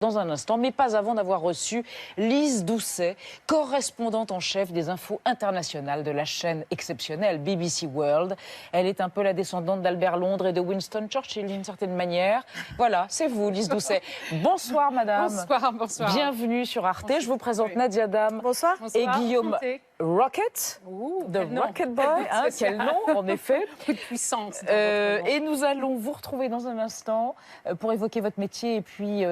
Dans un instant, mais pas avant d'avoir reçu Lise Doucet, correspondante en chef des infos internationales de la chaîne exceptionnelle BBC World. Elle est un peu la descendante d'Albert Londres et de Winston Churchill d'une certaine manière. Voilà, c'est vous, Lise Doucet. Bonsoir, madame. Bonsoir, bonsoir. Bienvenue sur Arte. Je vous présente Nadia Dame. Bonsoir. Et Guillaume Rocket, The Rocket Boy. Hein, quel nom, en effet. Beaucoup de puissance. Et nous allons vous retrouver dans un instant pour évoquer votre métier et puis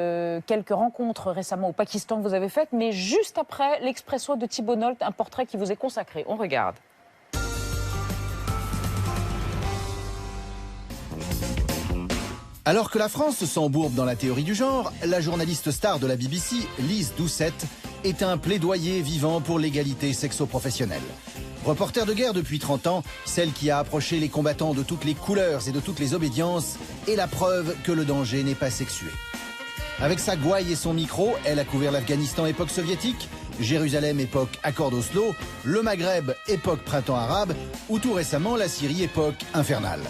quelques rencontres récemment au Pakistan que vous avez faites. Mais juste après l'Expresso de Thibault Nolte, un portrait qui vous est consacré. On regarde. Alors que la France s'embourbe dans la théorie du genre, la journaliste star de la BBC, Lise Doucet, est un plaidoyer vivant pour l'égalité sexo-professionnelle. Reporter de guerre depuis 30 ans, celle qui a approché les combattants de toutes les couleurs et de toutes les obédiences est la preuve que le danger n'est pas sexué. Avec sa gouaille et son micro, elle a couvert l'Afghanistan époque soviétique, Jérusalem époque accord d'Oslo, le Maghreb époque printemps arabe ou tout récemment la Syrie époque infernale.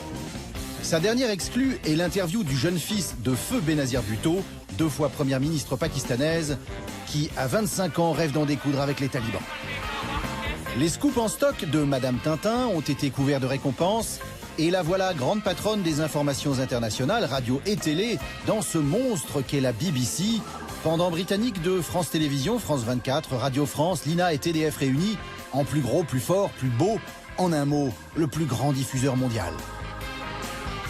Sa dernière exclue est l'interview du jeune fils de feu Benazir Bhutto, 2 fois première ministre pakistanaise, qui à 25 ans rêve d'en découdre avec les talibans. Les scoops en stock de Madame Tintin ont été couverts de récompenses et la voilà grande patronne des informations internationales, radio et télé, dans ce monstre qu'est la BBC, pendant britannique de France Télévisions, France 24, Radio France, l'INA et TDF réunis, en plus gros, plus fort, plus beau, en un mot, le plus grand diffuseur mondial.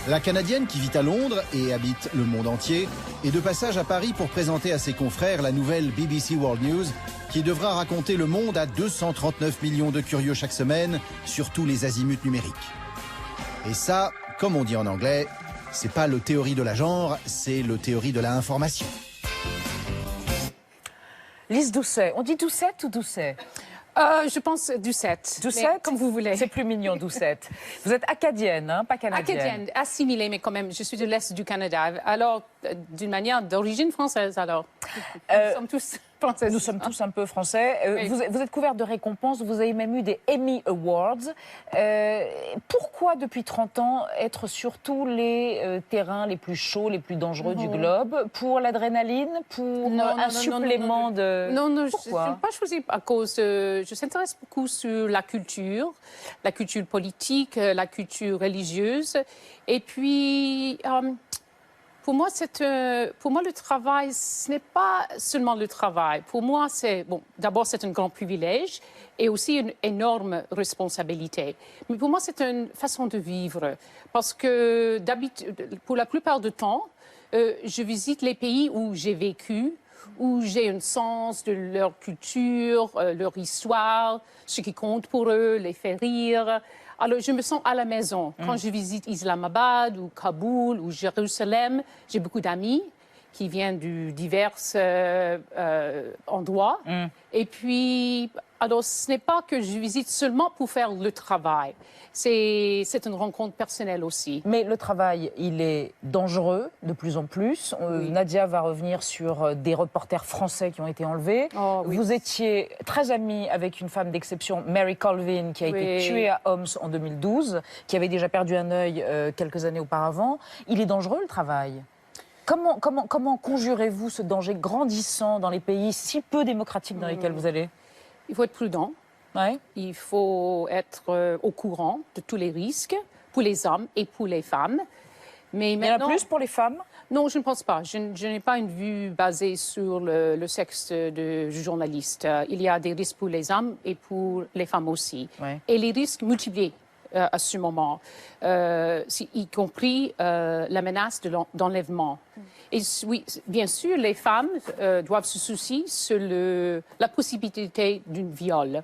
La Canadienne qui vit à Londres et habite le monde entier est de passage à Paris pour présenter à ses confrères la nouvelle BBC World News qui devra raconter le monde à 239 millions de curieux chaque semaine sur tous les azimuts numériques. Et ça, comme on dit en anglais, c'est pas le théorie de la genre, c'est le théorie de la information. Lise Doucet. On dit Doucette ou Doucet? Je pense Doucet. Doucet, comme vous voulez. C'est plus mignon, Doucette. Vous êtes acadienne, hein, pas canadienne. Acadienne, assimilée, mais quand même, je suis de l'Est du Canada. Alors, d'une manière d'origine française, alors. Nous sommes tous français. Nous sommes tous un peu français. Oui. Vous êtes couverte de récompenses, vous avez même eu des Emmy Awards. Pourquoi, depuis 30 ans, être sur tous les terrains les plus chauds, les plus dangereux du globe? Pour l'adrénaline? Pour un supplément de... Non, je Pourquoi? n'ai pas choisi à cause de... Je s'intéresse beaucoup sur la culture politique, la culture religieuse. Et puis... Pour moi, le travail, ce n'est pas seulement le travail. Pour moi, d'abord, c'est un grand privilège et aussi une énorme responsabilité. Mais pour moi, c'est une façon de vivre. Parce que, pour la plupart du temps, je visite les pays où j'ai vécu, où j'ai un sens de leur culture, leur histoire, ce qui compte pour eux, les fait rire. Alors, je me sens à la maison. Quand je visite Islamabad ou Kaboul ou Jérusalem, j'ai beaucoup d'amis qui viennent de divers endroits. Et puis, alors, ce n'est pas que je visite seulement pour faire le travail. C'est une rencontre personnelle aussi. Mais le travail, il est dangereux de plus en plus. Oui. Nadia va revenir sur des reporters français qui ont été enlevés. Oh, oui. Vous étiez très amie avec une femme d'exception, Mary Colvin, qui a été tuée à Homs en 2012, qui avait déjà perdu un œil quelques années auparavant. Il est dangereux, le travail. Comment conjurez-vous ce danger grandissant dans les pays si peu démocratiques dans lesquels vous allez? Il faut être prudent. Ouais. Il faut être au courant de tous les risques pour les hommes et pour les femmes. Mais Il y en a plus pour les femmes? Non, je ne pense pas. Je n'ai pas une vue basée sur le sexe de journaliste. Il y a des risques pour les hommes et pour les femmes aussi. Ouais. Et les risques multipliés à ce moment, y compris la menace d'enlèvement. Et oui, bien sûr, les femmes doivent se soucier sur la possibilité d'un viol.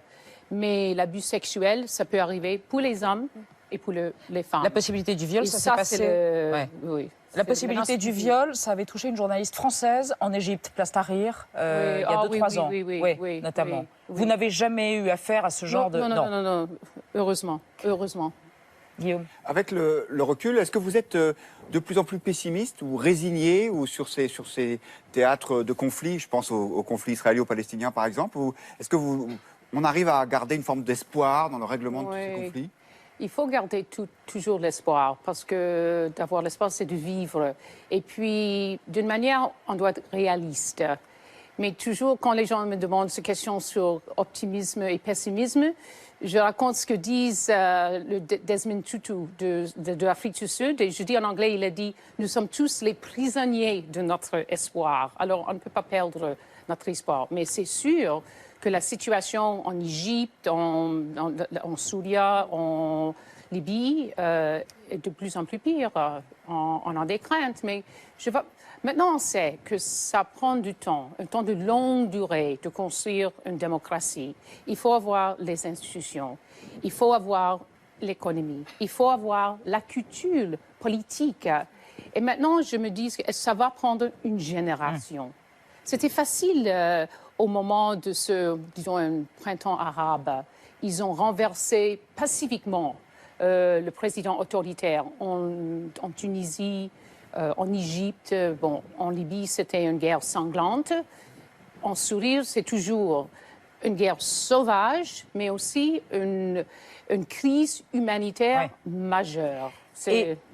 Mais l'abus sexuel, ça peut arriver pour les hommes et pour les femmes. La possibilité du viol, Et ça s'est passé... Ouais. Oui. La possibilité du viol, ça avait touché une journaliste française en Égypte, Place Tahrir, il y a 2-3 ans. Oui, notamment. oui. Vous n'avez jamais eu affaire à ce genre de... Non. Heureusement. Guillaume. Avec le recul, est-ce que vous êtes de plus en plus pessimiste ou résigné ou sur ces théâtres de conflit? Je pense au conflit israélo-palestinien, par exemple. Ou est-ce que on arrive à garder une forme d'espoir dans le règlement de tous ces conflits? Il faut garder toujours l'espoir, parce que d'avoir l'espoir, c'est de vivre. Et puis, d'une manière, on doit être réaliste. Mais toujours, quand les gens me demandent ces questions sur optimisme et pessimisme, je raconte ce que disent le Desmond Tutu de l'Afrique du Sud. Et je dis en anglais, il a dit « Nous sommes tous les prisonniers de notre espoir. » Alors, on ne peut pas perdre notre espoir. Mais c'est sûr que la situation en Égypte, en Syrie, en Libye est de plus en plus pire. On a des craintes, mais maintenant on sait que ça prend du temps, un temps de longue durée de construire une démocratie. Il faut avoir les institutions, il faut avoir l'économie, il faut avoir la culture politique. Et maintenant, je me dis que ça va prendre une génération. C'était facile au moment de disons, un printemps arabe. Ils ont renversé pacifiquement le président autoritaire en Tunisie, en Égypte. Bon, en Libye, c'était une guerre sanglante. En Syrie, c'est toujours une guerre sauvage, mais aussi une crise humanitaire majeure.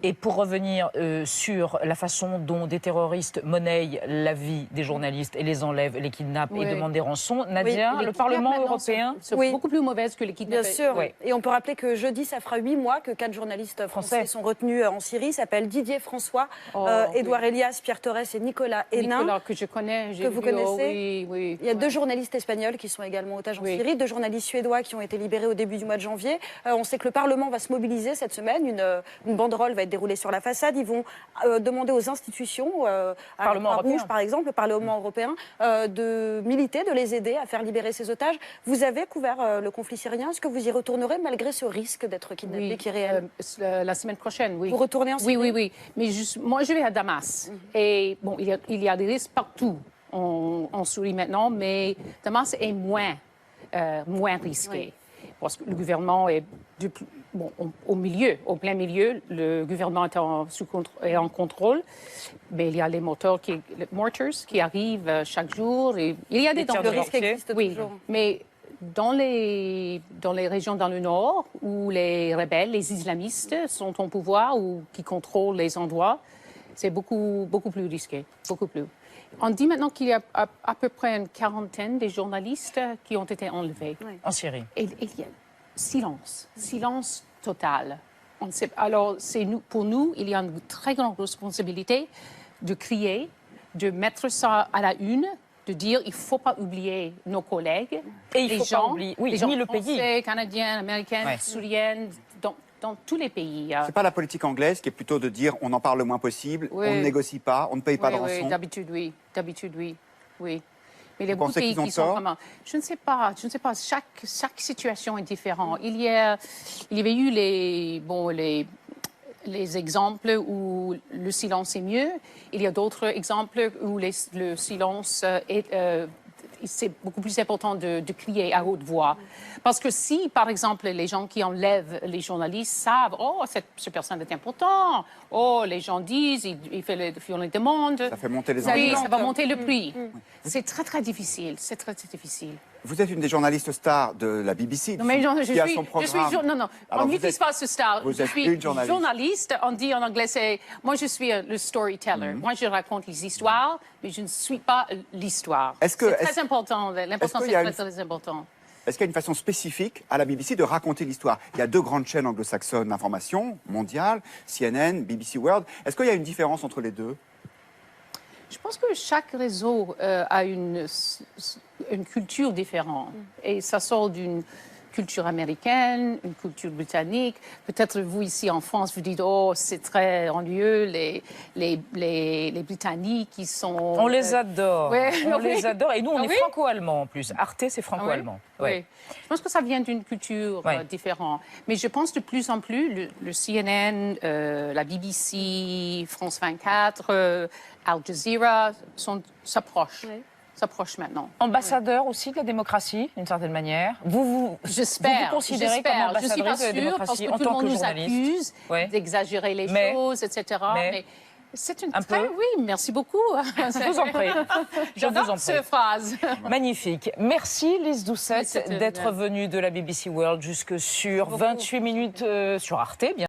Et pour revenir sur la façon dont des terroristes monnaient la vie des journalistes et les enlèvent, les kidnappent et demandent des rançons, Nadia, le Parlement européen sont beaucoup plus mauvaises que les kidnappés. Bien sûr. Et on peut rappeler que jeudi, ça fera 8 mois que 4 journalistes français sont retenus en Syrie. Ils s'appellent Didier François, Édouard Elias, Pierre Torres et Nicolas Hénin. Nicolas, que je connais. Que vous connaissez. Il y a 2 journalistes espagnols qui sont également otages en Syrie, 2 journalistes suédois qui ont été libérés au début du mois de janvier. On sait que le Parlement va se mobiliser cette semaine. Une banderole va être déroulée sur la façade. Ils vont demander aux institutions, à Parlement Rouge par exemple, le Parlement européen, de militer, de les aider à faire libérer ces otages. Vous avez couvert le conflit syrien. Est-ce que vous y retournerez malgré ce risque d'être kidnappé qui est réel? La semaine prochaine, oui. Vous retournez en Syrie? Oui. Mais moi, je vais à Damas. Et bon, il y a des risques partout en Syrie maintenant, mais Damas est moins risqué. Parce que le gouvernement est au plein milieu, le gouvernement est en contrôle, mais il y a les mortars qui arrivent chaque jour. Et il y a des dangers. Le risque existe toujours. Mais dans les régions dans le nord, où les rebelles, les islamistes sont au pouvoir ou qui contrôlent les endroits, c'est beaucoup plus risqué, beaucoup plus. On dit maintenant qu'il y a à peu près une quarantaine de journalistes qui ont été enlevés. En Syrie. Et il y a silence total. Alors, pour nous, il y a une très grande responsabilité de crier, de mettre ça à la une, de dire il ne faut pas oublier nos collègues, et il les faut gens, pas oublier, les gens ni le français, pays, canadiens, américains, syriens, dans tous les pays. C'est pas la politique anglaise qui est plutôt de dire on en parle le moins possible, on ne négocie pas, on ne paye pas de rançon. D'habitude, oui. Mais il y a Vous beaucoup de pensez pays qu'ils ont qui sont tort? vraiment... Je ne sais pas. Chaque situation est différente. Il y avait eu les exemples où le silence est mieux. Il y a d'autres exemples où le silence c'est beaucoup plus important de crier à haute voix. Parce que si, par exemple, les gens qui enlèvent les journalistes savent « Oh, cette personne est importante. Oh, les gens disent, ils font les demandes. » Ça fait monter les Oui, enquêtes. ça va monter le prix. C'est très, très difficile. C'est très, très difficile. Vous êtes une des journalistes stars de la BBC Non, mais qui a son programme. Non, Alors, on vous n'utilise êtes- pas ce star. vous Je êtes suis une journaliste. On dit en anglais, moi je suis le storyteller. Moi je raconte les histoires, mais je ne suis pas l'histoire. Est-ce que- C'est très important. L'important, qu'il c'est y a très important. Est-ce qu'il y a une façon spécifique à la BBC de raconter l'histoire? Il y a 2 grandes chaînes anglo-saxonnes d'information mondiales, CNN, BBC World. Est-ce qu'il y a une différence entre les deux? Je pense que chaque réseau a une culture différente. Et ça sort d'une culture américaine, une culture britannique. Peut-être vous, ici en France, vous dites « Oh, c'est très ennuyeux, les Britanniques qui sont... » On les adore. On Oui. les adore. Et nous, on est oui franco-allemand en plus. Arte, c'est franco-allemand. Oui. Je pense que ça vient d'une culture différente. Mais je pense de plus en plus, le CNN, la BBC, France 24, Al Jazeera s'approchent maintenant. Ambassadeur aussi de la démocratie, d'une certaine manière. J'espère. Vous considérez comme Je suis ambassadrice pas de la sûre parce démocratie que en tout le tant monde que nous journaliste. accuse d'exagérer les choses, etc. Mais C'est une Un très... peu. Oui, merci beaucoup. Je vous en prie. Je vous J'adore en prie. cette phrase. Magnifique. Merci Lise Oui, Doucet c'était d'être bien. venue de la BBC World jusque sur Beaucoup. 28 minutes sur Arte, bien